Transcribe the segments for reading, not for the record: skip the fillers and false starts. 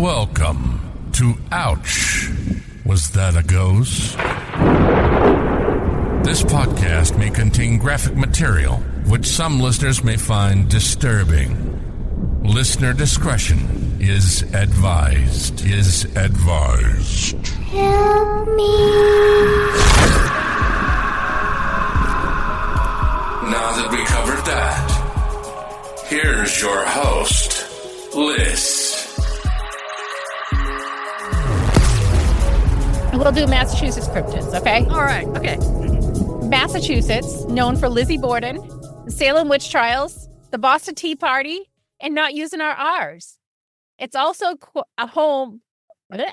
Welcome to Ouch. Was that a ghost? This podcast may contain graphic material, which some listeners may find disturbing. Listener discretion is advised. Help me. Now that we covered that, here's your host, Liss. We'll do Massachusetts cryptids, okay? All right, okay. Massachusetts, known for Lizzie Borden, the Salem witch trials, the Boston Tea Party, and not using our R's. It's also a home. Using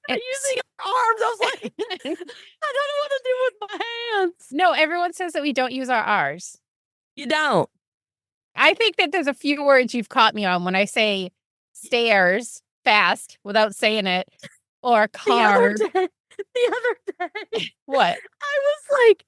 our arms. I was like, I don't know what to do with my hands. No, everyone says that we don't use our R's. You don't. I think that there's a few words you've caught me on when I say stairs fast without saying it, or card. The other day. What? I was like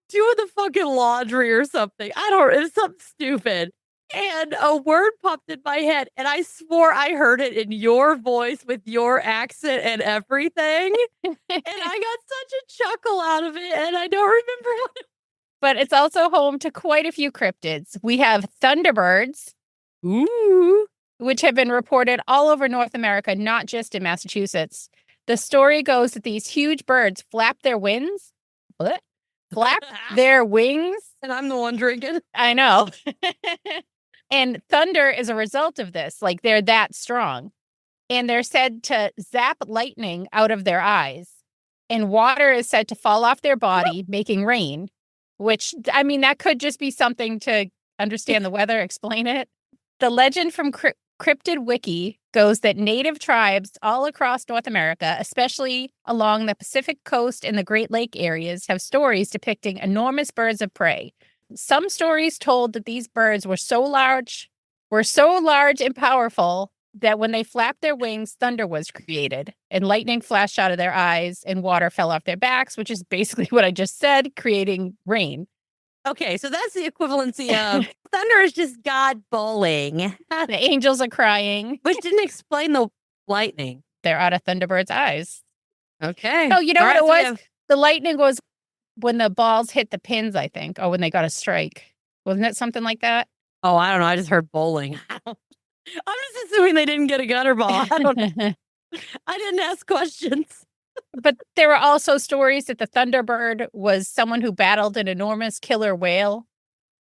doing the fucking laundry or something. It's something stupid. And a word popped in my head, and I swore I heard it in your voice with your accent and everything. And I got such a chuckle out of it, and I don't remember what it was. But it's also home to quite a few cryptids. We have thunderbirds, which have been reported all over North America, not just in Massachusetts. The story goes that these huge birds flap their wings. What? Flap their wings? And I'm the one drinking. I know. And thunder is a result of this. Like, they're that strong. And they're said to zap lightning out of their eyes. And water is said to fall off their body, making rain. Which, I mean, that could just be something to understand the weather, explain it. The legend from Cryptid Wiki goes that native tribes all across North America, especially along the Pacific coast and the Great Lake areas, have stories depicting enormous birds of prey. Some stories told that these birds were so large and powerful that when they flapped their wings, thunder was created, and lightning flashed out of their eyes, and water fell off their backs, which is basically what I just said, creating rain. Okay, so that's the equivalency of thunder is just God bowling. The angels are crying. Which didn't explain the lightning. They're out of Thunderbird's eyes. Okay. Oh, you know All what right, it was? The lightning was when the balls hit the pins, I think, or when they got a strike. Wasn't it something like that? Oh, I don't know. I just heard bowling. I'm just assuming they didn't get a gutter ball. I don't know. I didn't ask questions. But there were also stories that the Thunderbird was someone who battled an enormous killer whale,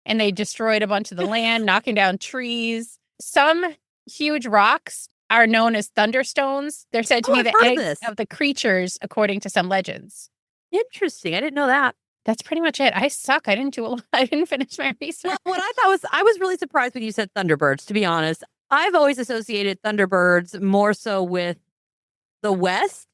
and they destroyed a bunch of the land, knocking down trees. Some huge rocks are known as thunderstones. They're said to be the eggs of the creatures, according to some legends. Interesting. I didn't know that. That's pretty much it. I suck. I didn't do a lot. I didn't finish my research. Well, what I thought I was really surprised when you said Thunderbirds, to be honest. I've always associated Thunderbirds more so with the West,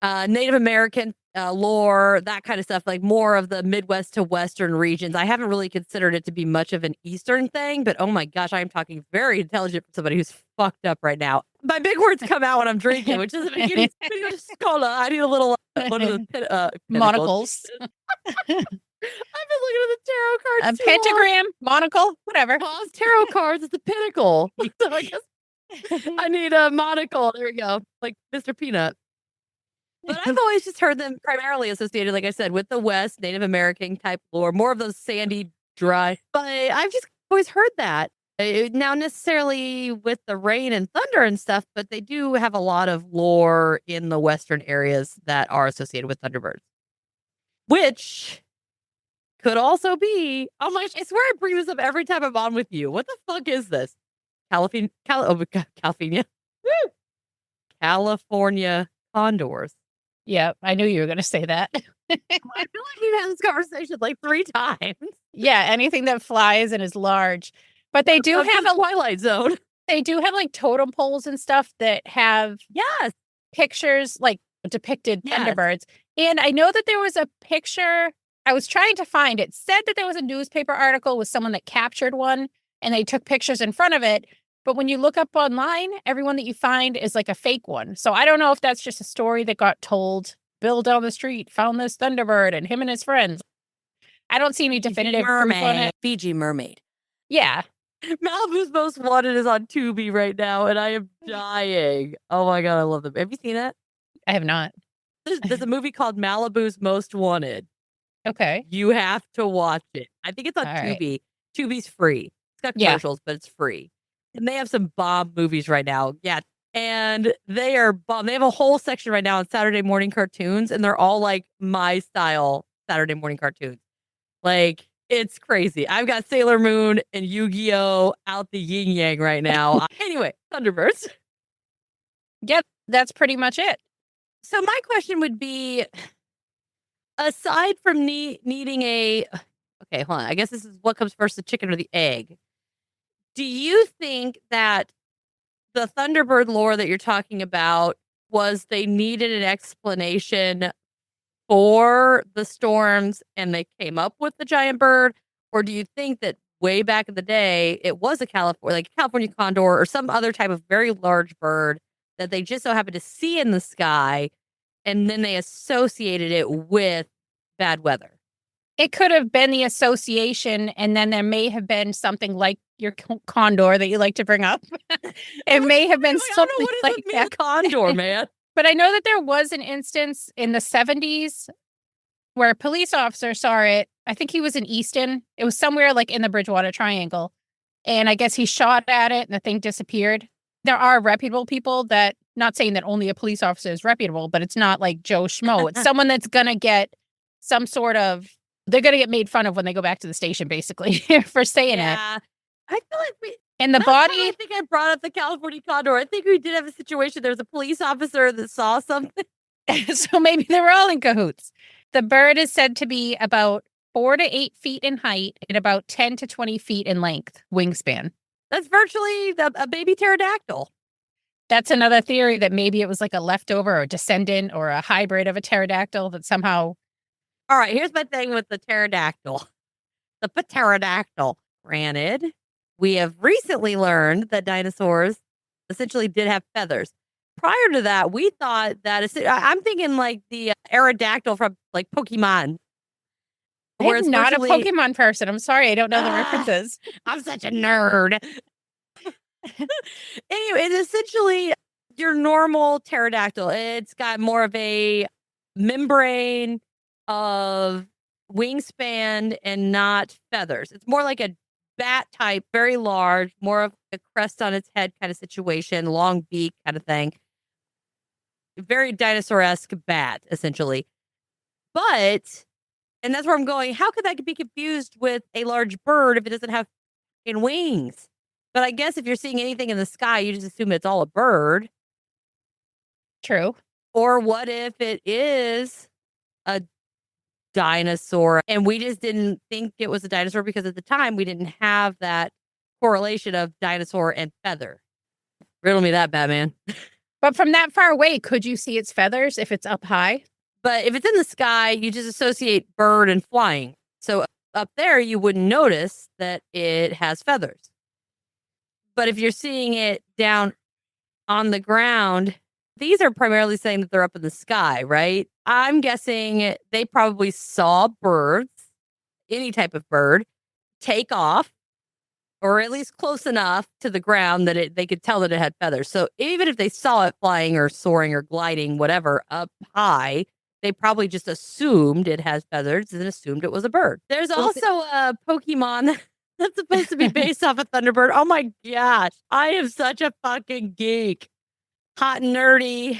Native American lore, that kind of stuff, like more of the Midwest to Western regions. I haven't really considered it to be much of an Eastern thing, but oh my gosh, I am talking very intelligent for somebody who's fucked up right now. My big words come out when I'm drinking, which doesn't make any sense. I need a little one of the monocles. I've been looking at the tarot cards. A pentagram, monocle, whatever. Well, tarot cards is the pinnacle. So I guess I need a monocle. There we go. Like Mr. Peanut. But I've always just heard them primarily associated, like I said, with the West, Native American type lore, more of those sandy, dry. But I've just always heard that. Now, necessarily with the rain and thunder and stuff, but they do have a lot of lore in the Western areas that are associated with Thunderbirds. Which could also be, oh my gosh, I swear I bring this up every time I'm on with you. What the fuck is this? California. Woo! California Condors. Yeah, I knew you were going to say that. I feel like we've had this conversation like 3 times. Yeah, anything that flies and is large. But they do have a Twilight Zone. They do have like totem poles and stuff that have pictures like depicted Thunderbirds. And I know that there was a picture I was trying to find. It said that there was a newspaper article with someone that captured one and they took pictures in front of it. But when you look up online, everyone that you find is like a fake one. So I don't know if that's just a story that got told. Bill down the street found this Thunderbird and him and his friends. I don't see any definitive proof on it. Fiji mermaid. Yeah. Malibu's Most Wanted is on Tubi right now, and I am dying. Oh my god, I love them. Have you seen it? I have not. There's a movie called Malibu's Most Wanted. Okay. You have to watch it. I think it's on All right. Tubi. Tubi's free. It's got Yeah. commercials, but it's free. And they have some bomb movies right now. Yeah. And they are bomb. They have a whole section right now on Saturday morning cartoons, and they're all like my style Saturday morning cartoons. Like, it's crazy. I've got Sailor Moon and Yu-Gi-Oh! Out the yin yang right now. Anyway, Thunderbirds. Yep, that's pretty much it. So my question would be, aside from needing a, okay, hold on. I guess this is what comes first, the chicken or the egg. Do you think that the Thunderbird lore that you're talking about was they needed an explanation for the storms and they came up with the giant bird? Or do you think that way back in the day, it was a California Condor or some other type of very large bird that they just so happened to see in the sky, and then they associated it with bad weather? It could have been the association, and then there may have been something like your condor that you like to bring up. It may have been something like that. Condor, man. But I know that there was an instance in the 70s where a police officer saw it. I think he was in Easton. It was somewhere like in the Bridgewater Triangle. And I guess he shot at it and the thing disappeared. There are reputable people that, not saying that only a police officer is reputable, but it's not like Joe Schmo. It's someone that's going to get some sort of, they're going to get made fun of when they go back to the station, basically, for saying it. I feel like and the body. I think I brought up the California Condor. I think we did have a situation. There was a police officer that saw something. So maybe they were all in cahoots. The bird is said to be about 4 to 8 feet in height and about 10 to 20 feet in length, wingspan. That's virtually a baby pterodactyl. That's another theory, that maybe it was like a leftover or a descendant or a hybrid of a pterodactyl that somehow. All right, here's my thing with the pterodactyl. The pterodactyl. Granted, we have recently learned that dinosaurs essentially did have feathers. Prior to that, we thought that I'm thinking like the Aerodactyl from like Pokemon. I'm not a Pokemon person. I'm sorry, I don't know the references. I'm such a nerd. Anyway, it's essentially your normal pterodactyl. It's got more of a membrane of wingspan and not feathers. It's more like a bat type, very large, more of a crest on its head kind of situation, long beak kind of thing. Very dinosaur-esque bat, essentially. But, and that's where I'm going, how could that be confused with a large bird if it doesn't have wings? But I guess if you're seeing anything in the sky, you just assume it's all a bird. True. Or what if it is a dinosaur and we just didn't think it was a dinosaur because at the time we didn't have that correlation of dinosaur and feather? Riddle me that, Batman. But from that far away, could you see its feathers if it's up high? But if it's in the sky, you just associate bird and flying. So up there, you wouldn't notice that it has feathers. But if you're seeing it down on the ground, these are primarily saying that they're up in the sky, right? I'm guessing they probably saw birds, any type of bird, take off, or at least close enough to the ground that they could tell that it had feathers. So even if they saw it flying or soaring or gliding, whatever, up high, they probably just assumed it has feathers and assumed it was a bird. There's also a Pokemon that's supposed to be based off a Thunderbird. Oh my gosh. I am such a fucking geek. Hot and nerdy.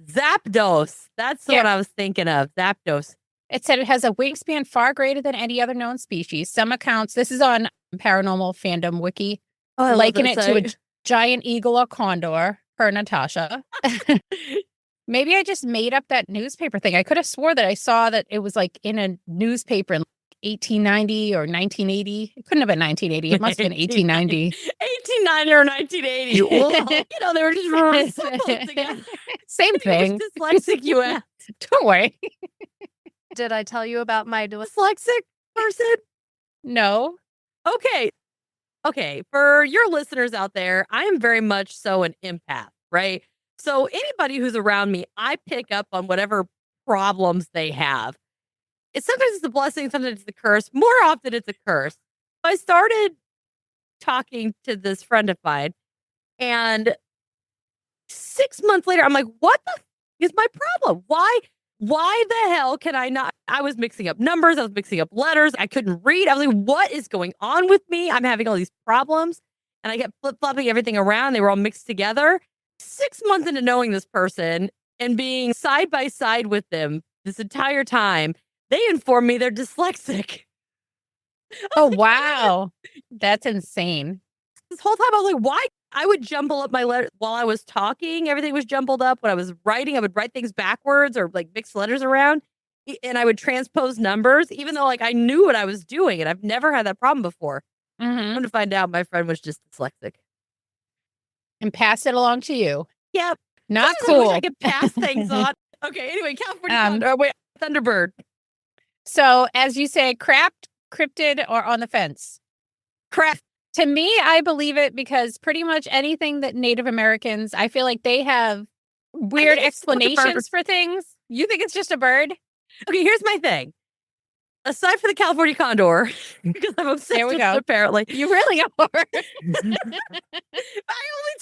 Zapdos. That's what I was thinking of. Zapdos. It said it has a wingspan far greater than any other known species. Some accounts, this is on Paranormal Fandom Wiki, liken it to a giant eagle or condor, per Natasha. Maybe I just made up that newspaper thing. I could have swore that I saw that it was like in a newspaper in 1890 or 1980. It couldn't have been 1980. It must have been 1890. 1890 or 1980. You know, they were just recycled together. Same thing. Dyslexic you ass. Don't worry. Did I tell you about my dyslexic person? No. Okay. For your listeners out there, I am very much so an empath, right? So anybody who's around me, I pick up on whatever problems they have. Sometimes it's a blessing, sometimes it's a curse. More often it's a curse. I started talking to this friend of mine, and 6 months later, I'm like, what the is my problem? Why the hell can I not? I was mixing up numbers. I was mixing up letters. I couldn't read. I was like, what is going on with me? I'm having all these problems. And I kept flip-flopping everything around. They were all mixed together. 6 months into knowing this person and being side by side with them this entire time, they informed me they're dyslexic. Oh, wow. That's insane. This whole time I was like, why? I would jumble up my letters while I was talking. Everything was jumbled up. When I was writing, I would write things backwards or like mix letters around. And I would transpose numbers, even though like I knew what I was doing. And I've never had that problem before. I'm going to find out my friend was just dyslexic. And pass it along to you. Yep. Not I cool. wish I could pass things on. Okay, anyway, California Condor. Wait, Thunderbird. So, as you say, crapped, cryptid, or on the fence? Crap. To me, I believe it because pretty much anything that Native Americans, I feel like they have weird explanations for things. You think it's just a bird? Okay, here's my thing. Aside from the California Condor, because I'm obsessed There we with go. it, apparently. You really are. I only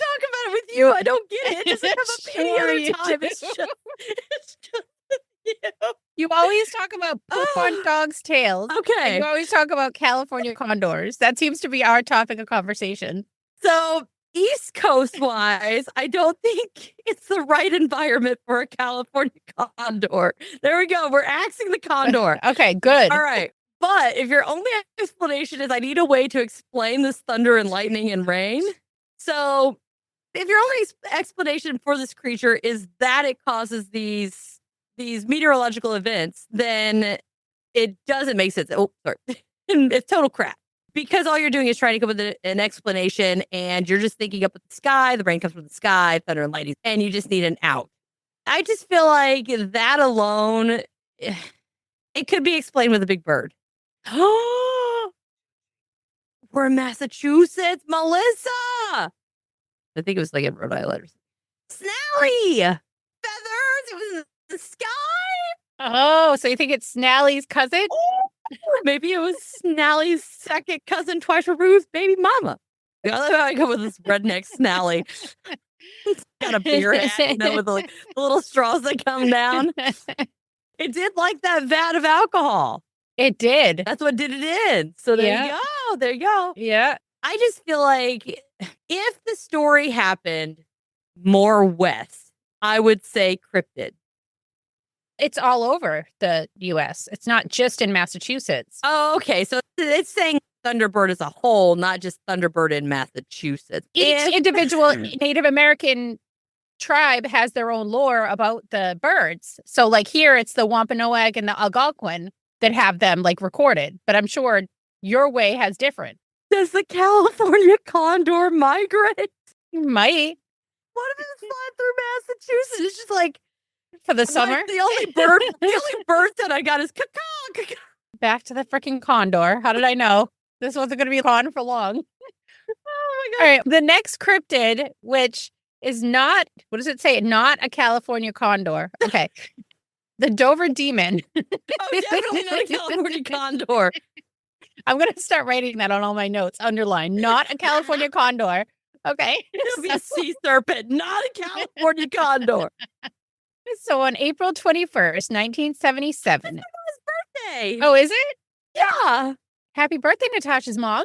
talk about it with you. I don't get it. It doesn't come up any Sure other you time. do. It's just you. You always talk about poop on dogs' tails. And Okay. you always talk about California condors. That seems to be our topic of conversation. So East Coast wise, I don't think it's the right environment for a California condor. There we go. We're axing the condor. Okay, good. All right. But if your only explanation is I need a way to explain this thunder and lightning and rain. So if your only explanation for this creature is that it causes these meteorological events, then it doesn't make sense. Oh, sorry. It's total crap. Because all you're doing is trying to come up with an explanation and you're just thinking up with the sky, the rain comes from the sky, thunder and lightning, and you just need an out. I just feel like that alone, it could be explained with a big bird. We're in Massachusetts, Melissa. I think it was like in Rhode Island. Snally! Feathers! It was in the sky! Oh, so you think it's Snally's cousin? Maybe it was Snally's second cousin, twice removed baby mama. I love how I go with this redneck Snally. It's got a beer hat, you know, with the little straws that come down. It did like that vat of alcohol. It did. That's what did it in. So there you go. There you go. Yeah. I just feel like if the story happened more west, I would say cryptid. It's all over the U.S. It's not just in Massachusetts. Oh, okay. So it's saying Thunderbird as a whole, not just Thunderbird in Massachusetts. Each individual Native American tribe has their own lore about the birds. So like here, it's the Wampanoag and the Algonquin that have them like recorded. But I'm sure your way has different. Does the California Condor migrate? Might. What if it's flying through Massachusetts? It's just like For the summer? Like, the only bird that I got is caw. Back to the freaking condor. How did I know? This wasn't going to be on for long. Oh my God. All right. The next cryptid, which is not, what does it say? Not a California condor. Okay. The Dover demon. Oh, definitely not a California Condor. I'm going to start writing that on all my notes. Underline. Not a California condor. Okay. It'll be a sea serpent, not a California Condor. So on April 21st, 1977. That's his birthday. Oh, is it? Yeah. Happy birthday, Natasha's mom.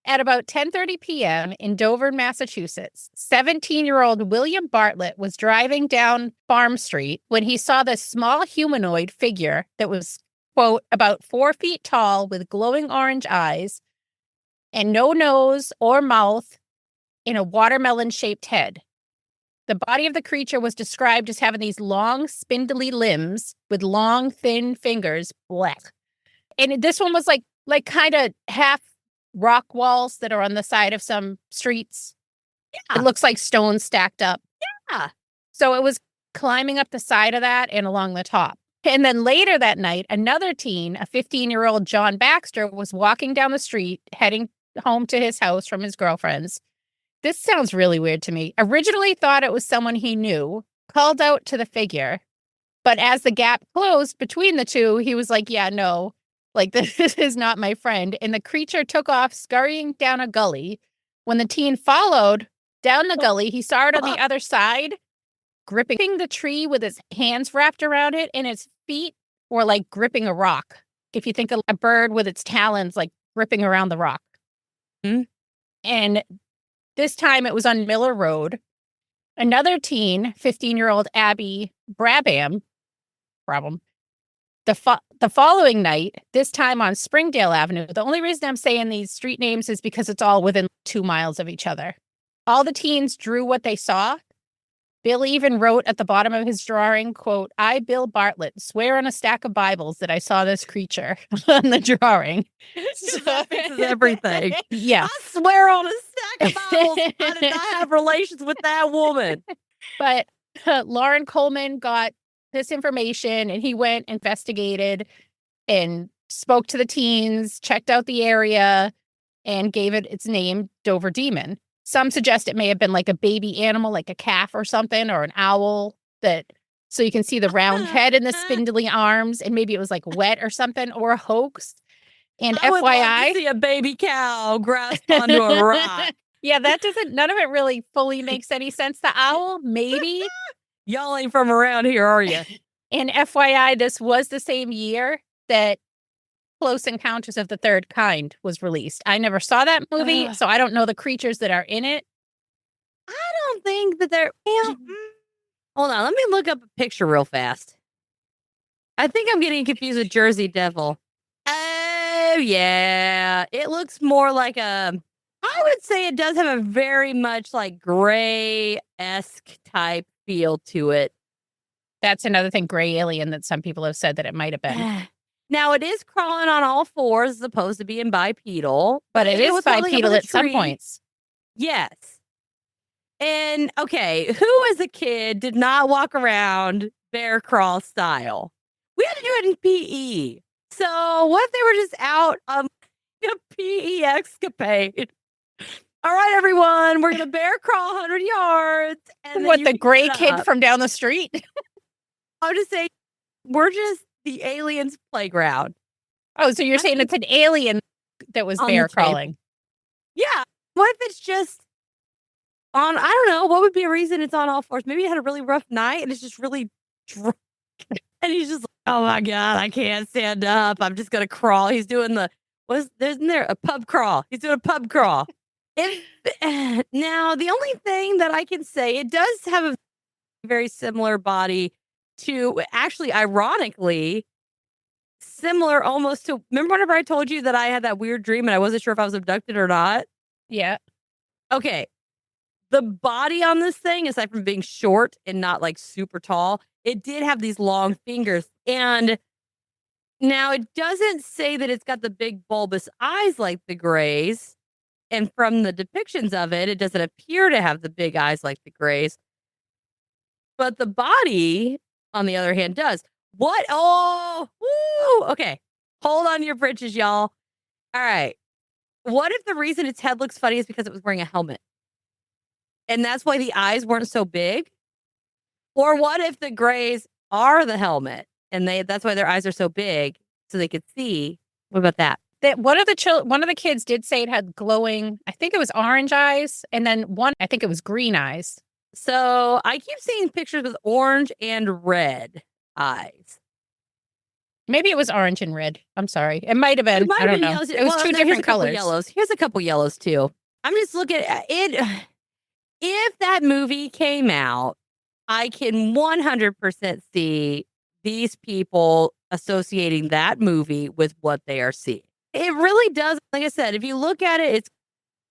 At about 10:30 p.m. in Dover, Massachusetts, 17-year-old William Bartlett was driving down Farm Street when he saw this small humanoid figure that was, quote, about 4 feet tall with glowing orange eyes and no nose or mouth in a watermelon-shaped head. The body of the creature was described as having these long, spindly limbs with long, thin fingers, black. And this one was like kind of half rock walls that are on the side of some streets. Yeah. It looks like stones stacked up. Yeah. So it was climbing up the side of that and along the top. And then later that night, another teen, a 15-year-old John Baxter, was walking down the street, heading home to his house from his girlfriend's. This sounds really weird to me. Originally thought it was someone he knew, called out to the figure. But as the gap closed between the two, he was like, yeah, no. Like, this is not my friend. And the creature took off, scurrying down a gully. When the teen followed down the gully, he saw it on the other side, gripping the tree with his hands wrapped around it, and its feet were like gripping a rock. If you think of a bird with its talons, like gripping around the rock. Hmm. And this time it was on Miller Road. Another teen, 15-year-old Abby Brabham, the following night, this time on Springdale Avenue. The only reason I'm saying these street names is because it's all within 2 miles of each other. All the teens drew what they saw. Bill even wrote at the bottom of his drawing, quote, "I, Bill Bartlett, swear on a stack of Bibles that I saw this creature," on the drawing. So that fixes everything. Yeah. I swear on a stack of Bibles, I did not have relations with that woman. But Lauren Coleman got this information, and he went, investigated, and spoke to the teens, checked out the area, and gave it its name, Dover Demon. Some suggest it may have been like a baby animal, like a calf or something, or an owl, so you can see the round head and the spindly arms, and maybe it was like wet or something, or a hoax. And I would love FYI, to see a baby cow grasp onto a rock. Yeah, none of it really fully makes any sense. The owl, maybe. Y'all ain't from around here, are you? And FYI, this was the same year that Close Encounters of the Third Kind was released. I never saw that movie, so I don't know the creatures that are in it. I don't think that they're... Hold on, let me look up a picture real fast. I think I'm getting confused with Jersey Devil. Oh, yeah. It looks more like a... I would say it does have a very much like gray-esque type feel to it. That's another thing, gray alien, that some people have said that it might have been. Now, it is crawling on all fours as opposed to being bipedal. But it is was holding up bipedal a at some tree. points. Yes. And, okay, who as a kid did not walk around bear crawl style? We had to do it in PE. So what if they were just out on a PE escapade? All right, everyone, we're going to bear crawl 100 yards. And What, the gray kid from down the street? I would just say, we're just the aliens' playground. Oh, so you're saying it's an alien that was On bear the table. crawling? Yeah. What if it's just on, I don't know, what would be a reason it's on all fours? Maybe he had a really rough night and it's just really drunk. And he's just like, oh my God, I can't stand up. I'm just going to crawl. He's doing isn't there a pub crawl? He's doing a pub crawl. Now, the only thing that I can say, it does have a very similar body to, actually, ironically, similar almost to, remember whenever I told you that I had that weird dream and I wasn't sure if I was abducted or not? Yeah. Okay. The body on this thing, aside from being short and not like super tall, it did have these long fingers. And now it doesn't say that it's got the big bulbous eyes like the grays. And from the depictions of it, it doesn't appear to have the big eyes like the grays. But the body, on the other hand, does. What? Oh, woo! Okay. Hold on to your britches, y'all. All right. What if the reason its head looks funny is because it was wearing a helmet? And that's why the eyes weren't so big? Or what if the grays are the helmet and that's why their eyes are so big so they could see? What about that? One of the kids did say it had glowing, I think it was orange eyes, and then one, I think it was green eyes. So I keep seeing pictures with orange and red eyes. Maybe it was orange and red. I'm sorry. It might have been. I don't know. Yellows. It was two different colors. Yellows. Here's a couple yellows too. I'm just looking at it. If that movie came out, I can 100% see these people associating that movie with what they are seeing. It really does. Like I said, if you look at it,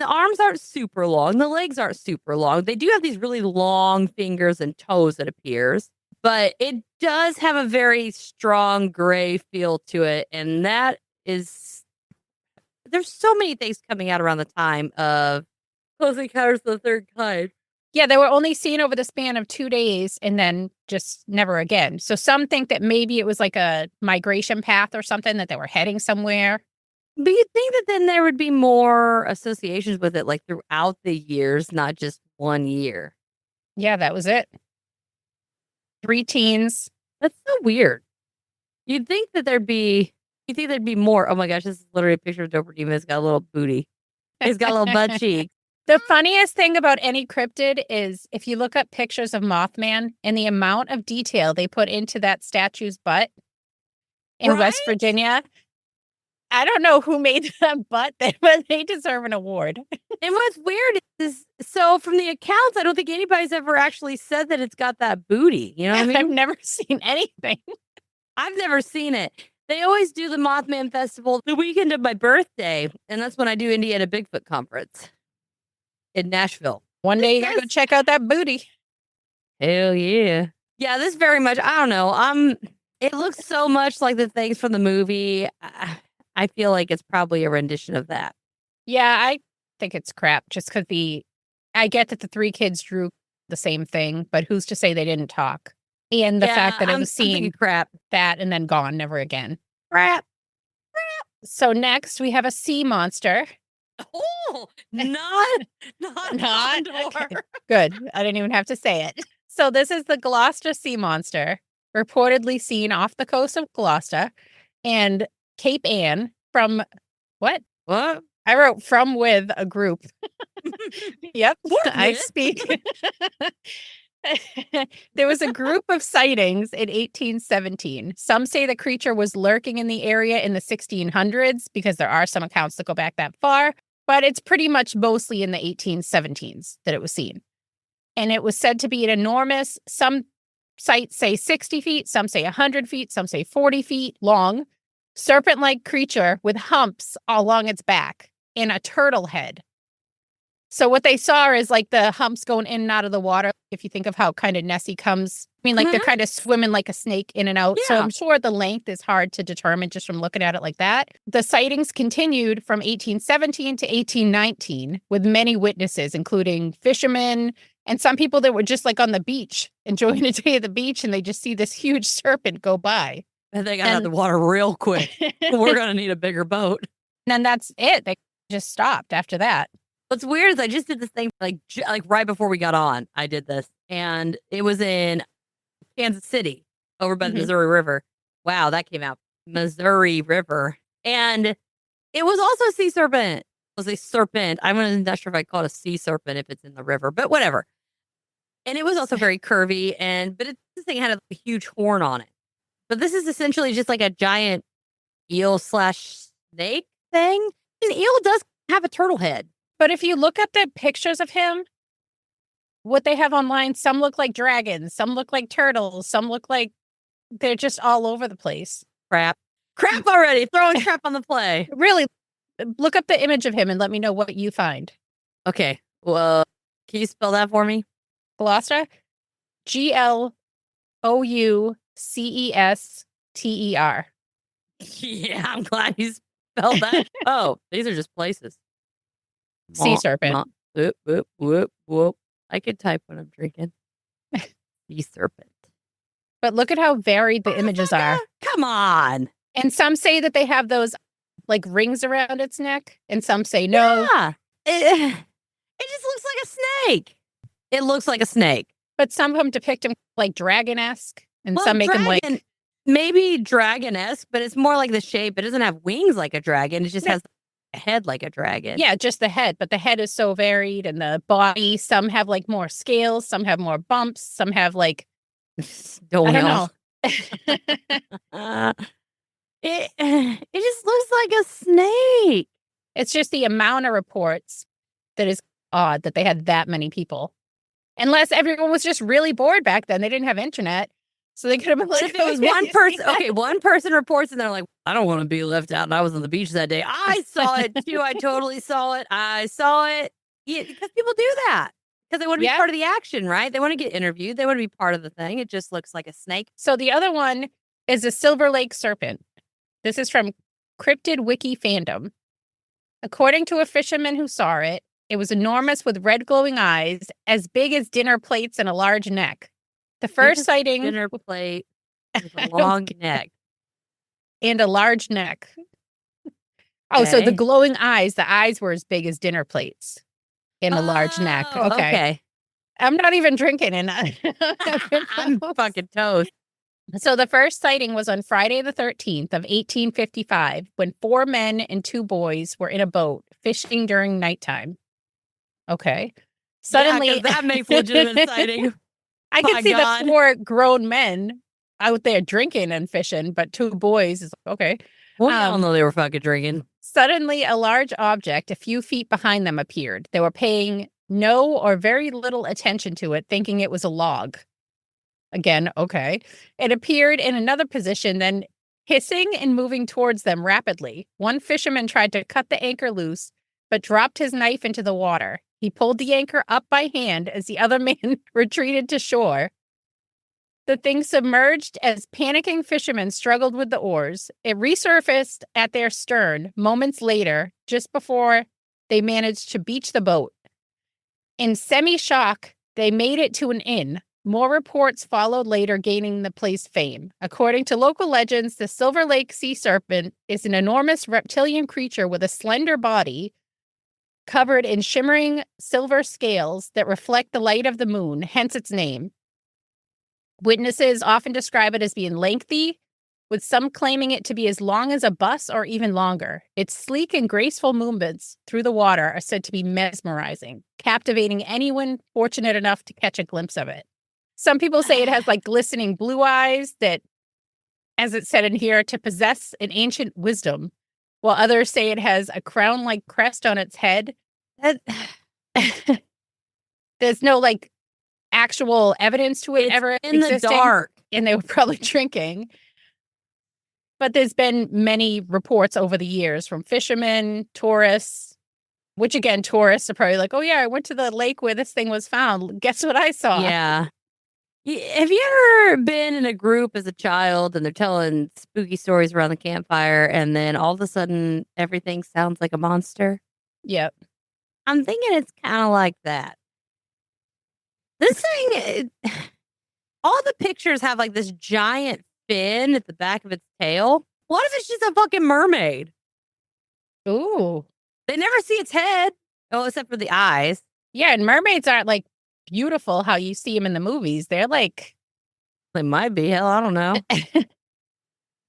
the arms aren't super long. The legs aren't super long. They do have these really long fingers and toes, it appears. But it does have a very strong gray feel to it. And that is... There's so many things coming out around the time of Close Encounters of the Third Kind. Yeah, they were only seen over the span of 2 days and then just never again. So some think that maybe it was like a migration path or something, that they were heading somewhere. But you'd think that then there would be more associations with it, like throughout the years, not just 1 year. Yeah, that was it. 3 teens. That's so weird. You'd think that there'd be You think there'd be more? Oh my gosh, this is literally a picture of Dobrodima. It's got a little booty. It's got a little butt cheek. The funniest thing about any cryptid is if you look up pictures of Mothman and the amount of detail they put into that statue's butt in West Virginia. I don't know who made that butt, but they deserve an award. And what's weird is, so from the accounts, I don't think anybody's ever actually said that it's got that booty. You know what I mean? I've never seen anything. I've never seen it. They always do the Mothman Festival the weekend of my birthday, and that's when I do Indiana Bigfoot Conference in Nashville. One day you gotta go check out that booty. Hell yeah. Yeah, this very much, I don't know. It looks so much like the things from the movie. I feel like it's probably a rendition of that. Yeah, I think it's crap just because I get that the three kids drew the same thing, but who's to say they didn't talk? And the fact that it was seen crap that and then gone, never again. Crap. So next we have a sea monster. Oh, not Condor. Okay. Good. I didn't even have to say it. So this is the Gloucester sea monster, reportedly seen off the coast of Gloucester and Cape Ann from what? What? I wrote from with a group. Yep. I speak. There was a group of sightings in 1817. Some say the creature was lurking in the area in the 1600s because there are some accounts that go back that far, but it's pretty much mostly in the 1817s that it was seen. And it was said to be an enormous, some sites say 60 feet, some say 100 feet, some say 40 feet long, serpent-like creature with humps along its back and a turtle head. So what they saw is like the humps going in and out of the water. If you think of how kind of Nessie comes, I mean, like they're kind of swimming like a snake in and out. So I'm sure the length is hard to determine just from looking at it like that. The sightings continued from 1817 to 1819 with many witnesses, including fishermen and some people that were just like on the beach, enjoying a day at the beach, and they just see this huge serpent go by. And they got out of the water real quick. We're going to need a bigger boat. And that's it. They just stopped after that. What's weird is I just did this thing like right before we got on. I did this, and it was in Kansas City over by the Missouri River. Wow, that came out. Missouri River. And it was also a sea serpent. It was a serpent. I'm not sure if I call it a sea serpent if it's in the river, but whatever. And it was also very curvy, but this thing had a huge horn on it. But this is essentially just like a giant eel/snake thing. An eel does have a turtle head. But if you look at the pictures of him, what they have online, some look like dragons, some look like turtles, some look like they're just all over the place. Crap already. Throwing crap on the play. Really, look up the image of him and let me know what you find. Okay. Well, can you spell that for me? Gloucester? Gloucester. Yeah, I'm glad you spelled that. Oh, these are just places. Sea serpent. Whoop, whoop, whoop, whoop. I could type when I'm drinking. Sea serpent. But look at how varied the images are. Come on. And some say that they have those like rings around its neck, and some say no. Yeah. It just looks like a snake. It looks like a snake. But some of them depict him like dragon-esque, and some make him like... Maybe dragon-esque, but it's more like the shape. It doesn't have wings like a dragon. It just has a head like a dragon. Yeah, just the head. But the head is so varied, and the body, some have like more scales, some have more bumps, some have like... I don't know. It just looks like a snake. It's just the amount of reports that is odd that they had that many people. Unless everyone was just really bored back then. They didn't have internet. So they could have been like... If it was one person, okay, one person reports and they're like, I don't want to be left out. And I was on the beach that day. I saw it too. I totally saw it. I saw it. Yeah, because people do that. Because they want to be part of the action, right? They want to get interviewed. They want to be part of the thing. It just looks like a snake. So the other one is a Silver Lake serpent. This is from Cryptid Wiki Fandom. According to a fisherman who saw it, it was enormous with red glowing eyes, as big as dinner plates and a large neck. The first sighting... Dinner plate with a long neck. And a large neck. Oh, so the glowing eyes, the eyes were as big as dinner plates and a large neck. Okay. I'm not even drinking and I'm fucking toast. So the first sighting was on Friday the 13th of 1855 when 4 men and 2 boys were in a boat fishing during nighttime. Okay. Suddenly, 'cause that makes legitimate sighting. I My can see God. the 4 grown men out there drinking and fishing, but 2 boys is okay. We all know they were fucking drinking. Suddenly, a large object a few feet behind them appeared. They were paying no or very little attention to it, thinking it was a log. Again, okay. It appeared in another position, then hissing and moving towards them rapidly. One fisherman tried to cut the anchor loose, but dropped his knife into the water. He pulled the anchor up by hand as the other man retreated to shore. The thing submerged as panicking fishermen struggled with the oars. It resurfaced at their stern moments later, just before they managed to beach the boat. In semi-shock, they made it to an inn. More reports followed later, gaining the place fame. According to local legends, the Silver Lake sea serpent is an enormous reptilian creature with a slender body covered in shimmering silver scales that reflect the light of the moon, hence its name. Witnesses often describe it as being lengthy, with some claiming it to be as long as a bus or even longer. Its sleek and graceful movements through the water are said to be mesmerizing, captivating anyone fortunate enough to catch a glimpse of it. Some people say it has like glistening blue eyes that, as it said in here, to possess an ancient wisdom, while others say it has a crown-like crest on its head. There's no like actual evidence to it ever in the existing, dark. and they were probably drinking. But there's been many reports over the years from fishermen, tourists, which again, tourists are probably like, oh yeah, I went to the lake where this thing was found. Guess what I saw? Yeah. Have you ever been in a group as a child and they're telling spooky stories around the campfire and then all of a sudden everything sounds like a monster? Yep. I'm thinking it's kind of like that. This thing, all the pictures have like this giant fin at the back of its tail. What if it's just a fucking mermaid? Ooh. They never see its head. Oh, except for the eyes. Yeah, and mermaids aren't like beautiful how you see them in the movies. They're like, They might be. Hell, I don't know.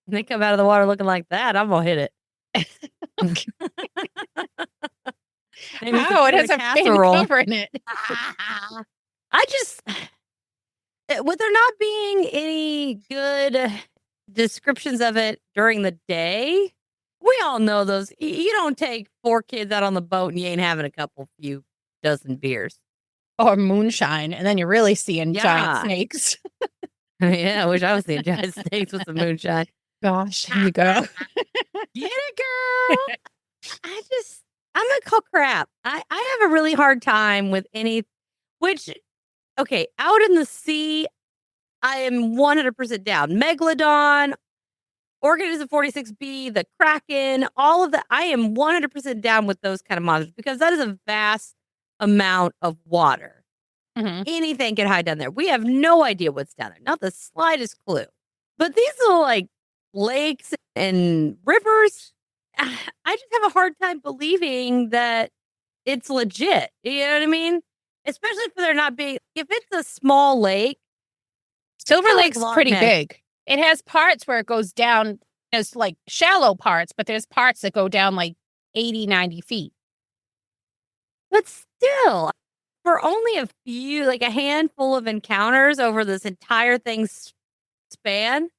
They come out of the water looking like that. I'm gonna hit it. Maybe oh, it has a a fin casserole. covering it. I just, with there not being any good descriptions of it during the day, we all know those. You don't take 4 kids out on the boat and you ain't having a few dozen beers. Or moonshine, and then you're really seeing Yeah. giant snakes. Yeah, I wish I was seeing giant snakes with some moonshine. Gosh, here you go. Get it, girl. I'm gonna call crap. I have a really hard time with okay, out in the sea, I am 100% down. Megalodon, Organism 46B, the Kraken, all of that. I am 100% down with those kind of monsters because that is a vast amount of water. Mhm. Anything can hide down there. We have no idea what's down there. Not the slightest clue. But these little like lakes and rivers, I just have a hard time believing that it's legit. You know what I mean? Especially for there not being, if it's a small lake. Silver kinda like Lake's Loch pretty Ness. big. It has parts where it goes down. There's like shallow parts, but there's parts that go down like 80, 90 feet. But still, for only a few, like a handful of encounters over this entire thing's span.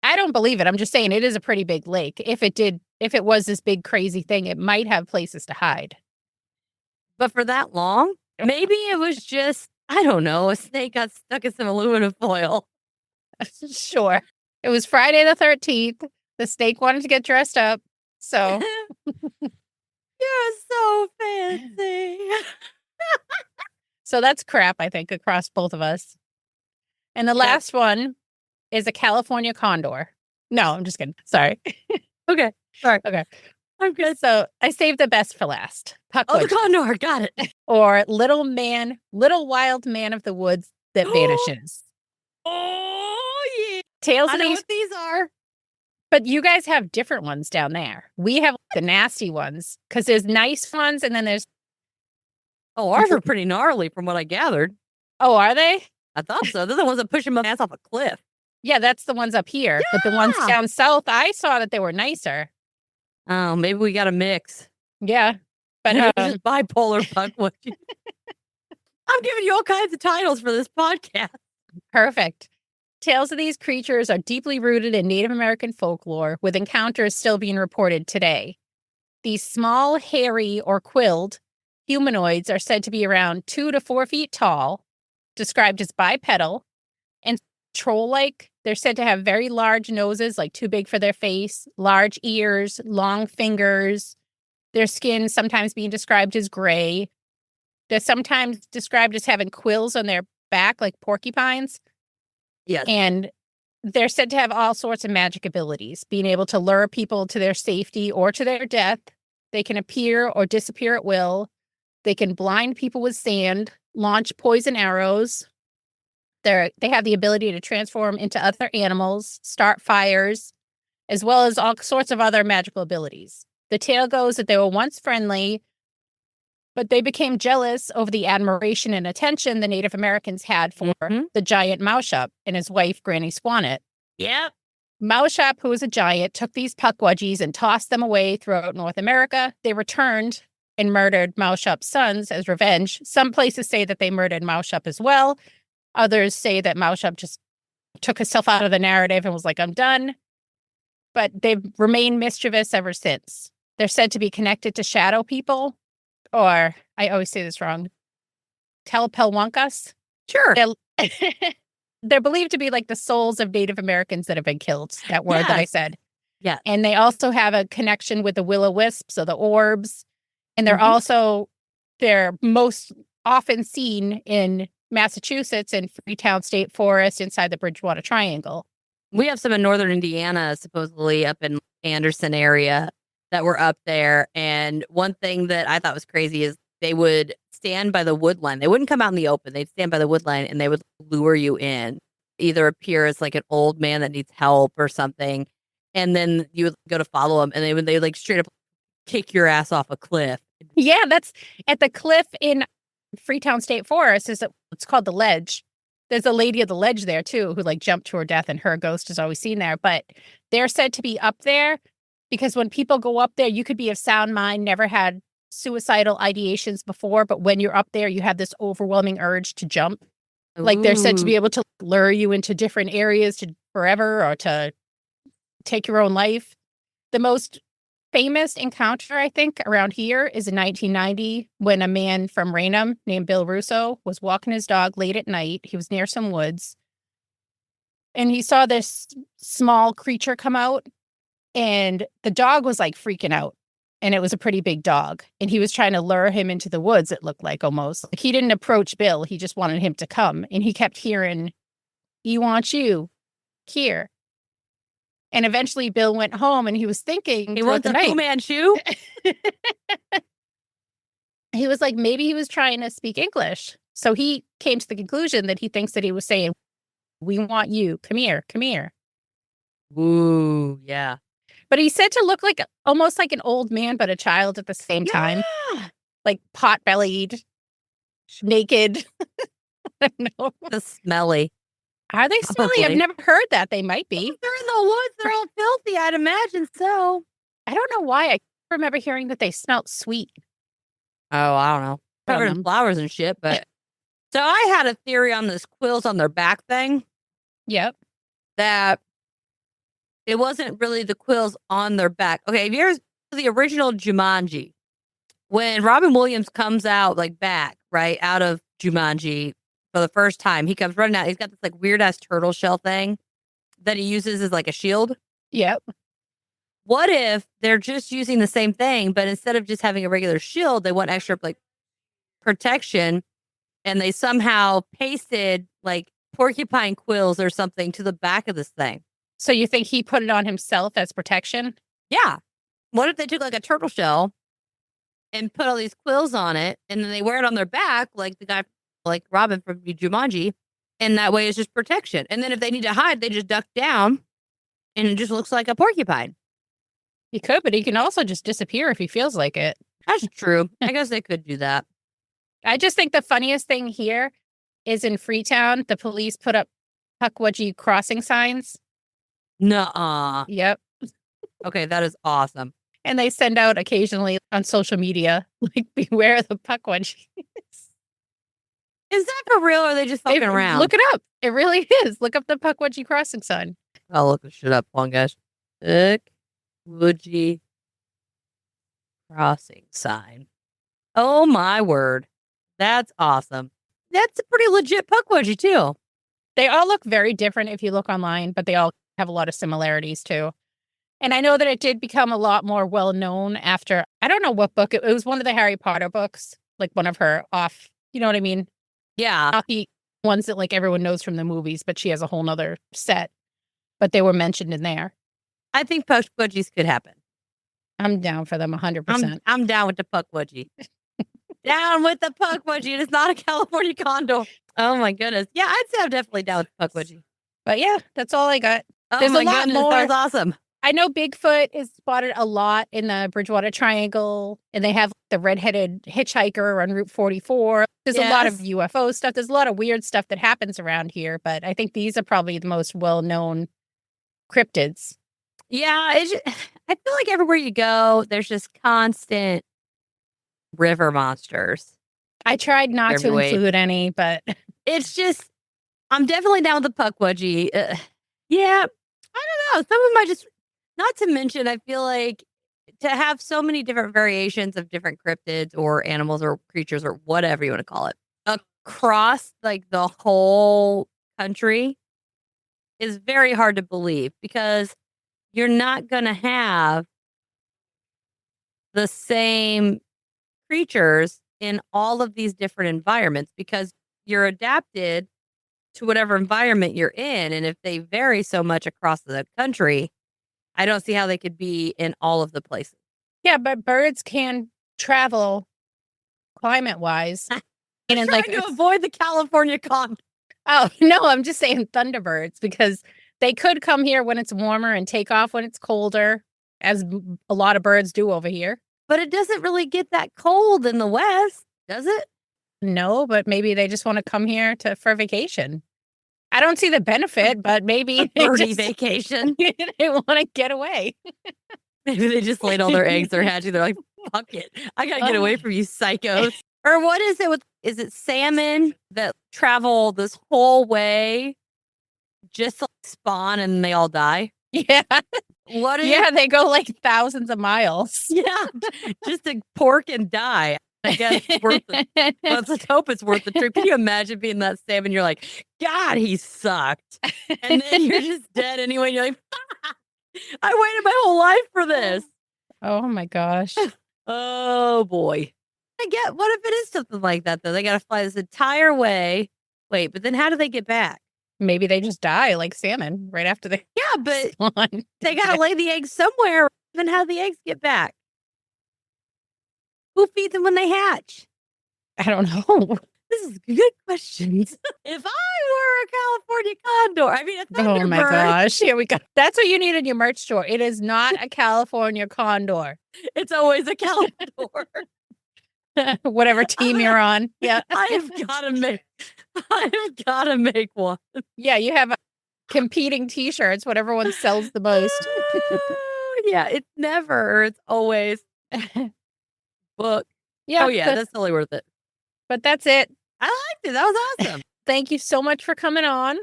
I don't believe it. I'm just saying it is a pretty big lake. If it was this big crazy thing, it might have places to hide. But for that long, maybe it was just, I don't know, a snake got stuck in some aluminum foil. Sure. It was Friday the 13th. The snake wanted to get dressed up. So You're so fancy. so that's crap, I think, across both of us. And the last one is a California Condor. No, I'm just kidding. Sorry. Okay. Sorry. Okay. I'm good. So I saved the best for last. Oh, the Puckwood, condor. Got it. or little wild man of the woods that vanishes. Oh, yeah. Tales I of know these, what these are. but you guys have different ones down there. We have the nasty ones because there's nice ones, and then there's Oh, ours are pretty gnarly from what I gathered. are they? I thought so. They're the ones that push him ass off a cliff. Yeah, that's the ones up here. But the ones Yeah. down south, I saw that they were nicer. Oh, maybe we got a mix. Yeah. But just bipolar puckwudgie. I'm giving you all kinds of titles for this podcast. perfect. Tales of these creatures are deeply rooted in Native American folklore, with encounters still being reported today. These small, hairy, or quilled humanoids are said to be around 2 to 4 feet tall, described as bipedal, and troll-like. They're said to have very large noses, like too big for their face, large ears, long fingers, their skin sometimes being described as gray. They're sometimes described as having quills on their back, like porcupines. Yes. And they're said to have all sorts of magic abilities, being able to lure people to their safety or to their death. They can appear or disappear at will. They can blind people with sand, launch poison arrows. They have the ability to transform into other animals, start fires, as well as all sorts of other magical abilities. The tale goes that they were once friendly, but they became jealous over the admiration and attention the Native Americans had for the giant Maushop and his wife, Granny Squannet. Yep. Maushop, who was a giant, took these puckwudgies and tossed them away throughout North America. They returned and murdered Maushop's sons as revenge. Some places say that they murdered Maushop as well. Others say that Maushop just took himself out of the narrative and was like, I'm done. But they've remained mischievous ever since. They're said to be connected to shadow people, or I always say this wrong, Telpelwunkas. Sure. They're believed to be like the souls of Native Americans that have been killed. That word that I said. Yeah. And they also have a connection with the will-o-wisps, or the orbs. And they're most often seen in Massachusetts in Freetown State Forest inside the Bridgewater Triangle. We have some in northern Indiana, supposedly up in Anderson area, that were up there. And one thing that I thought was crazy is they would stand by the wood line. They wouldn't come out in the open. They'd stand by the wood line and they would lure you in, either appear as like an old man that needs help or something. And then you would go to follow them and they like straight up kick your ass off a cliff. Yeah, that's at the cliff in Freetown State Forest. It's called the Ledge. There's a lady of the ledge there too, who like jumped to her death, and her ghost is always seen there. But they're said to be up there because when people go up there, you could be of sound mind, never had suicidal ideations before, but when you're up there, you have this overwhelming urge to jump. Like they're said to be able to lure you into different areas to forever or to take your own life. The most famous encounter, I think, around here is in 1990 when a man from Raynham named Bill Russo was walking his dog late at night. He was near some woods and he saw this small creature come out, and the dog was like freaking out. And it was a pretty big dog. And he was trying to lure him into the woods, it looked like almost. Like he didn't approach Bill. He just wanted him to come. And he kept hearing, "He wants you here." And eventually Bill went home and he was thinking, he wants a Fu Manchu. He was like, maybe he was trying to speak English. So he came to the conclusion that he thinks that he was saying, "We want you. Come here. Come here." Ooh, yeah. But he said to look like almost like an old man, but a child at the same time. Like pot-bellied, naked. I don't know. The smelly. Are they smelly? I've never heard that. They might be. If they're in the woods, they're all filthy. I'd imagine so. I don't know why. I remember hearing that they smelled sweet. Oh, I don't know. Covered in flowers and shit. But so I had a theory on this quills on their back thing. Yep. That it wasn't really the quills on their back. Okay, have you ever the original Jumanji? When Robin Williams comes out like back, right, out of Jumanji for the first time, he comes running out. He's got this like weird ass turtle shell thing that he uses as like a shield. Yep. What if they're just using the same thing, but instead of just having a regular shield, they want extra like protection, and they somehow pasted like porcupine quills or something to the back of this thing? So you think he put it on himself as protection? Yeah. What if they took like a turtle shell and put all these quills on it, and then they wear it on their back like the guy, like Robin from Jumanji, and that way it's just protection. And then if they need to hide, they just duck down, and it just looks like a porcupine. He could, but he can also just disappear if he feels like it. That's true. I guess they could do that. I just think the funniest thing here is in Freetown, the police put up Pukwudgie crossing signs. Nuh-uh. Yep. Okay, that is awesome. And they send out occasionally on social media, like, beware the Pukwudgie. Is that for real, or are they just fucking around? Look it up. It really is. Look up the Pukwudgie crossing sign. I'll look this shit up. Hold on, guys. Pukwudgie crossing sign. Oh, my word. That's awesome. That's a pretty legit Pukwudgie, too. They all look very different if you look online, but they all have a lot of similarities, too. And I know that it did become a lot more well-known after, I don't know what book, it was one of the Harry Potter books, like one of her off, you know what I mean? Yeah. Not the ones that like everyone knows from the movies, but she has a whole nother set. But they were mentioned in there. I think Pukwudgies could happen. I'm down for them 100%. I'm down with the Pukwudgie. Down with the Pukwudgie. It's not a California Condor. Oh, my goodness. Yeah, I'd say I'm definitely down with the Pukwudgie. But yeah, that's all I got. Oh, There's my a lot goodness. more. That was awesome. I know Bigfoot is spotted a lot in the Bridgewater Triangle, and they have the red-headed hitchhiker on Route 44. There's a lot of UFO stuff. There's a lot of weird stuff that happens around here, but I think these are probably the most well-known cryptids. Yeah, I feel like everywhere you go, there's just constant river monsters. I tried not to include any, but it's just, I'm definitely down with the Pukwudgie. Yeah, I don't know. Some of them I just, not to mention, I feel like to have so many different variations of different cryptids or animals or creatures or whatever you want to call it across like the whole country is very hard to believe, because you're not going to have the same creatures in all of these different environments, because you're adapted to whatever environment you're in. And if they vary so much across the country, I don't see how they could be in all of the places. Yeah, but birds can travel climate-wise. And like to avoid the California Condor. Oh, no, I'm just saying thunderbirds, because they could come here when it's warmer and take off when it's colder, as a lot of birds do over here. But it doesn't really get that cold in the West, does it? No, but maybe they just want to come here for vacation. I don't see the benefit, but maybe birdie vacation. They want to get away. Maybe they just laid all their eggs they're hatching. They're like, fuck it. I got to get away from you psychos. Or what is it is it salmon that travel this whole way just to spawn and they all die? Yeah. Yeah, they go like thousands of miles. Yeah. Just to pork and die. I guess it's worth it. Let's hope it's worth the trip. Can you imagine being that salmon? You're like, God, he sucked. And then you're just dead anyway. And you're like, I waited my whole life for this. Oh my gosh. Oh boy. What if it is something like that though? They got to fly this entire way. Wait, but then how do they get back? Maybe they just die like salmon right after they but spawn. They got to lay the eggs somewhere. Then how do the eggs get back? Who feeds them when they hatch? I don't know. This is good questions. If I were a California Condor, I mean, a thunderbird. Oh my gosh. Here we go. That's what you need in your merch store. It is not a California Condor. It's always a California. Whatever team you're on. Yeah. I have got to make one. Yeah, you have competing t-shirts, whatever one sells the most. Yeah, it's never, it's always book. Yeah. Oh yeah, that's totally worth it. But that's it. I liked it. That was awesome. Thank you so much for coming on.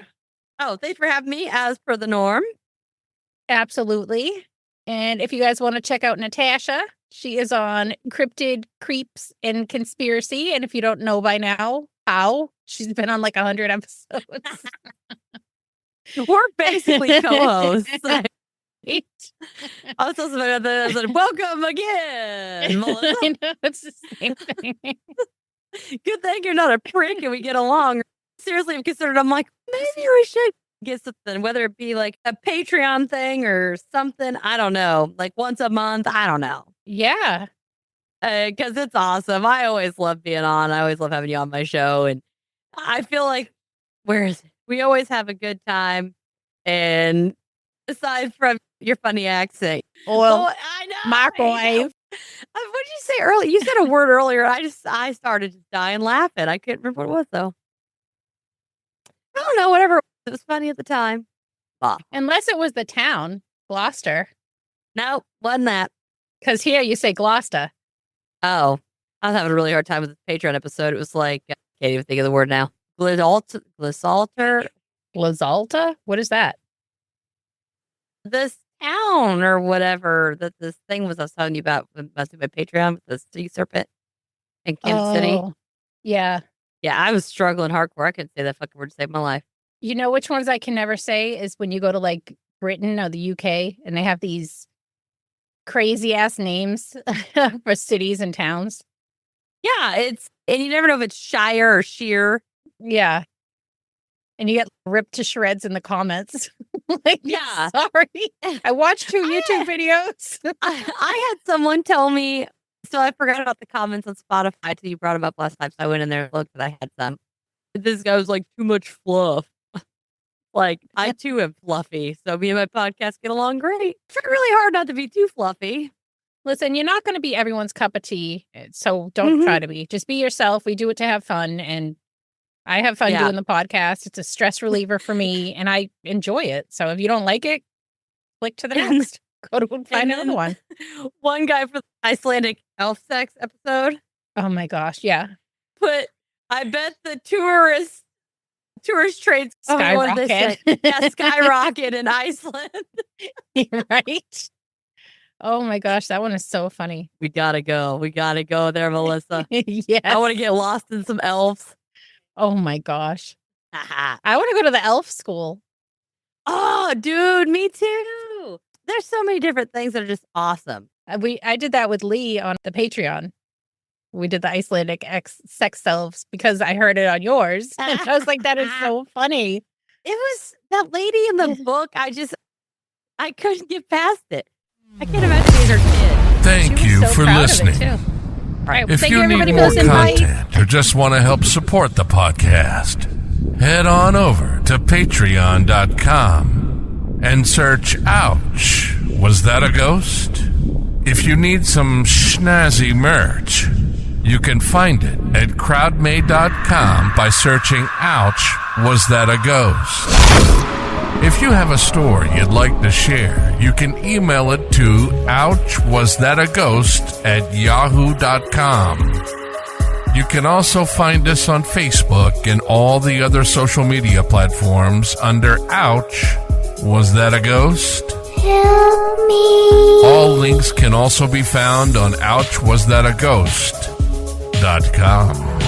Oh, thanks for having me, as per the norm. Absolutely. And if you guys want to check out Natasha, she is on Cryptid, Creeps, and Conspiracy. And if you don't know by now how, she's been on like 100 episodes. We're basically co-hosts. I was supposed to be like, welcome again, Melissa. I know, it's the same thing. Good thing you're not a prick and we get along. Seriously, I'm considered, I'm like, maybe we should get something, whether it be like a Patreon thing or something. I don't know. Like once a month. I don't know. Yeah. Because it's awesome. I always love being on. I always love having you on my show. And I feel like, we always have a good time. And aside from your funny accent. Well, I know. microwave. What did you say earlier? You said a word earlier. I started just dying laughing. I couldn't remember what it was though. I don't know. Whatever. It was funny at the time. Bah. Unless it was the town, Gloucester. Nope, wasn't that. Because here you say Gloucester. Oh, I was having a really hard time with this Patreon episode. It was like, I can't even think of the word now. Glissalter? Glazalta? What is that? This town or whatever that this thing was I was telling you about with my Patreon with the sea serpent in Kansas City. Oh, yeah. Yeah, I was struggling hardcore. I couldn't say that fucking word to save my life. You know which ones I can never say is when you go to like Britain or the UK and they have these crazy ass names for cities and towns. Yeah, and you never know if it's Shire or Sheer. Yeah. And you get ripped to shreds in the comments. Like, Yeah. sorry. I watched 2 YouTube videos. I had someone tell me, so I forgot about the comments on Spotify till you brought them up last time. So I went in there and looked, and I had some. This guy was like, too much fluff. Like, I too am fluffy. So me and my podcast get along great. Try really hard not to be too fluffy. Listen, you're not going to be everyone's cup of tea. So don't try to be. Just be yourself. We do it to have fun. And I have fun doing the podcast. It's a stress reliever for me, and I enjoy it. So if you don't like it, click to the next. Go to find another one. One guy for the Icelandic elf sex episode Oh my gosh. Yeah. put, I bet the tourist trades Skyrocket. skyrocket in Iceland. Right? Oh my gosh. That one is so funny. We gotta go. We gotta go there, Melissa. Yes. I want to get lost in some elves. Oh my gosh. I want to go to the elf school. Oh, dude, me too. There's so many different things that are just awesome. I did that with Lee on the Patreon. We did the Icelandic sex selves because I heard it on yours. And I was like, that is so funny. It was that lady in the book. I couldn't get past it. I can't imagine being her kid. Thank She was you so for proud of it, listening. too. All right. Well, If thank you you everybody need for more listening. Bye. content or just want to help support the podcast, head on over to patreon.com and search Ouch, Was That a Ghost? If you need some snazzy merch, you can find it at crowdmade.com by searching Ouch, Was That a Ghost? If you have a story you'd like to share, you can email it to ouchwasthataghost@yahoo.com. You can also find us on Facebook and all the other social media platforms under Ouch, Was That a Ghost? Help me. All links can also be found on ouchwasthataghost.com.